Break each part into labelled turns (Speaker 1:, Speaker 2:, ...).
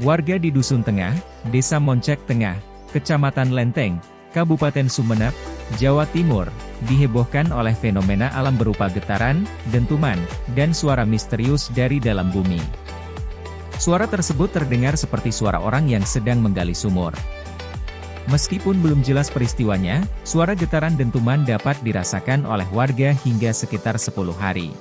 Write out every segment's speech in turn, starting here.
Speaker 1: Warga di Dusun Tengah, Desa Moncek Tengah, Kecamatan Lenteng, Kabupaten Sumeneb, Jawa Timur, dihebohkan oleh fenomena alam berupa getaran, dentuman, dan suara misterius dari dalam bumi. Suara tersebut terdengar seperti suara orang yang sedang menggali sumur. Meskipun belum jelas peristiwanya, suara getaran dentuman dapat dirasakan oleh warga hingga sekitar 10 hari.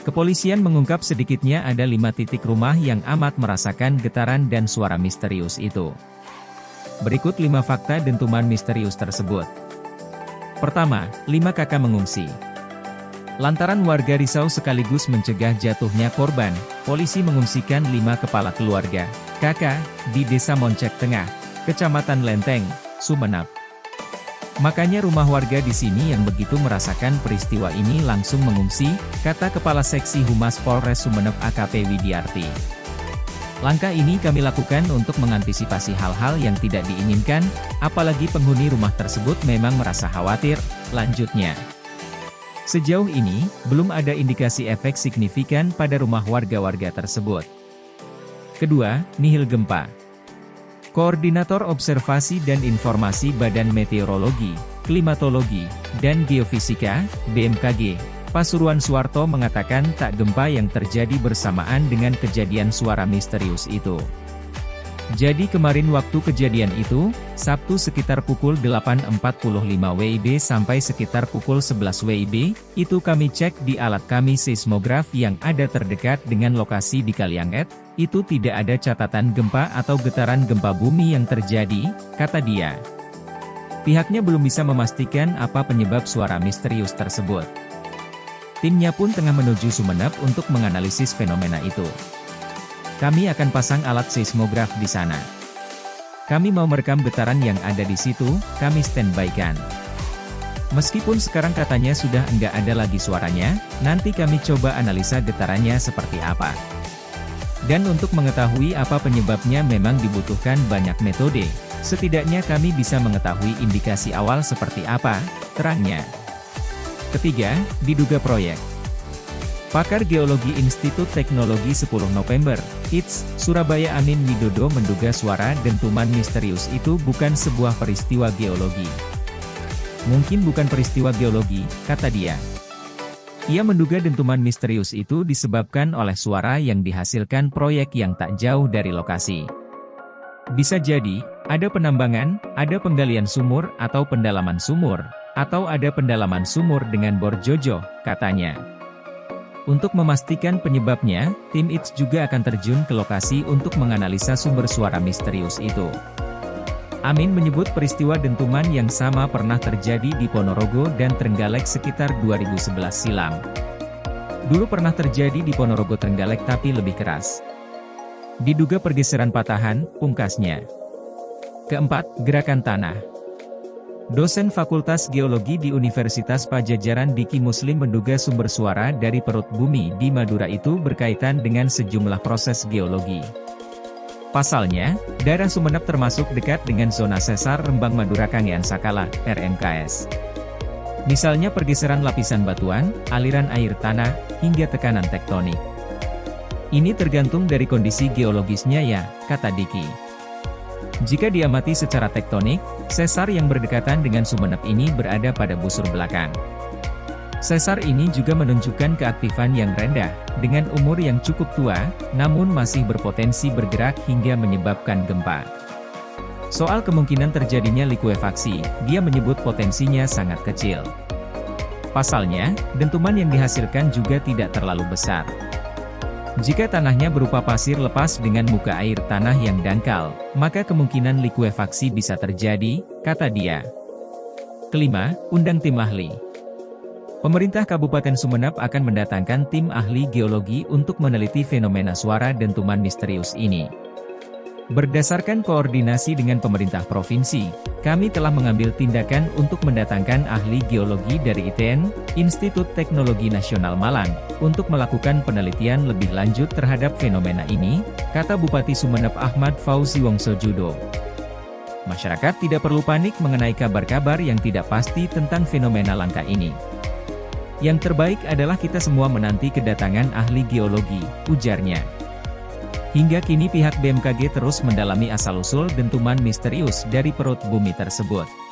Speaker 1: Kepolisian mengungkap sedikitnya ada 5 titik rumah yang amat merasakan getaran dan suara misterius itu. Berikut 5 fakta dentuman misterius tersebut. Pertama, 5 kakak mengungsi. Lantaran warga risau sekaligus mencegah jatuhnya korban, polisi mengungsikan 5 kepala keluarga, kakak, di Desa Moncek Tengah, Kecamatan Lenteng, Sumeneb. Makanya rumah warga di sini yang begitu merasakan peristiwa ini langsung mengungsi, kata Kepala Seksi Humas Polres Sumeneb AKP Widiarti. Langkah ini kami lakukan untuk mengantisipasi hal-hal yang tidak diinginkan, apalagi penghuni rumah tersebut memang merasa khawatir, lanjutnya. Sejauh ini, belum ada indikasi efek signifikan pada rumah warga-warga tersebut. Kedua, nihil gempa. Koordinator Observasi dan Informasi Badan Meteorologi, Klimatologi, dan Geofisika, BMKG, Pasuruan Suwarto mengatakan tak gempa yang terjadi bersamaan dengan kejadian suara misterius itu. Jadi kemarin waktu kejadian itu, Sabtu sekitar pukul 8.45 WIB sampai sekitar pukul 11 WIB, itu kami cek di alat kami seismograf yang ada terdekat dengan lokasi di Kalianget, itu tidak ada catatan gempa atau getaran gempa bumi yang terjadi, kata dia. Pihaknya belum bisa memastikan apa penyebab suara misterius tersebut. Timnya pun tengah menuju Sumeneb untuk menganalisis fenomena itu. Kami akan pasang alat seismograf di sana. Kami mau merekam getaran yang ada di situ, kami standby-kan. Meskipun sekarang katanya sudah enggak ada lagi suaranya, nanti kami coba analisa getarannya seperti apa. Dan untuk mengetahui apa penyebabnya memang dibutuhkan banyak metode, setidaknya kami bisa mengetahui indikasi awal seperti apa, terangnya. Ketiga, diduga proyek. Pakar Geologi Institut Teknologi 10 November, ITS, Surabaya Amin Widodo menduga suara dentuman misterius itu bukan sebuah peristiwa geologi. Mungkin bukan peristiwa geologi, kata dia. Ia menduga dentuman misterius itu disebabkan oleh suara yang dihasilkan proyek yang tak jauh dari lokasi. Bisa jadi, ada penambangan, ada penggalian sumur atau pendalaman sumur, atau ada pendalaman sumur dengan bor jojo, katanya. Untuk memastikan penyebabnya, tim ITS juga akan terjun ke lokasi untuk menganalisa sumber suara misterius itu. Amin menyebut peristiwa dentuman yang sama pernah terjadi di Ponorogo dan Trenggalek sekitar 2011 silam. Dulu pernah terjadi di Ponorogo Trenggalek tapi lebih keras. Diduga pergeseran patahan, pungkasnya. Keempat, gerakan tanah. Dosen Fakultas Geologi di Universitas Padjadjaran Diki Muslim menduga sumber suara dari perut bumi di Madura itu berkaitan dengan sejumlah proses geologi. Pasalnya, daerah Sumeneb termasuk dekat dengan zona sesar Rembang Madura Kangean Sakala, RMKS. Misalnya pergeseran lapisan batuan, aliran air tanah, hingga tekanan tektonik. Ini tergantung dari kondisi geologisnya ya, kata Diki. Jika diamati secara tektonik, sesar yang berdekatan dengan Sumeneb ini berada pada busur belakang. Sesar ini juga menunjukkan keaktifan yang rendah, dengan umur yang cukup tua, namun masih berpotensi bergerak hingga menyebabkan gempa. Soal kemungkinan terjadinya likuefaksi, dia menyebut potensinya sangat kecil. Pasalnya, dentuman yang dihasilkan juga tidak terlalu besar. Jika tanahnya berupa pasir lepas dengan muka air tanah yang dangkal, maka kemungkinan likuefaksi bisa terjadi, kata dia. Kelima, undang tim ahli. Pemerintah Kabupaten Sumeneb akan mendatangkan tim ahli geologi untuk meneliti fenomena suara dentuman misterius ini. Berdasarkan koordinasi dengan pemerintah provinsi, kami telah mengambil tindakan untuk mendatangkan ahli geologi dari ITN, Institut Teknologi Nasional Malang, untuk melakukan penelitian lebih lanjut terhadap fenomena ini, kata Bupati Sumeneb Ahmad Fauzi Wongsojudo. Masyarakat tidak perlu panik mengenai kabar-kabar yang tidak pasti tentang fenomena langka ini. Yang terbaik adalah kita semua menanti kedatangan ahli geologi, ujarnya. Hingga kini pihak BMKG terus mendalami asal-usul dentuman misterius dari perut bumi tersebut.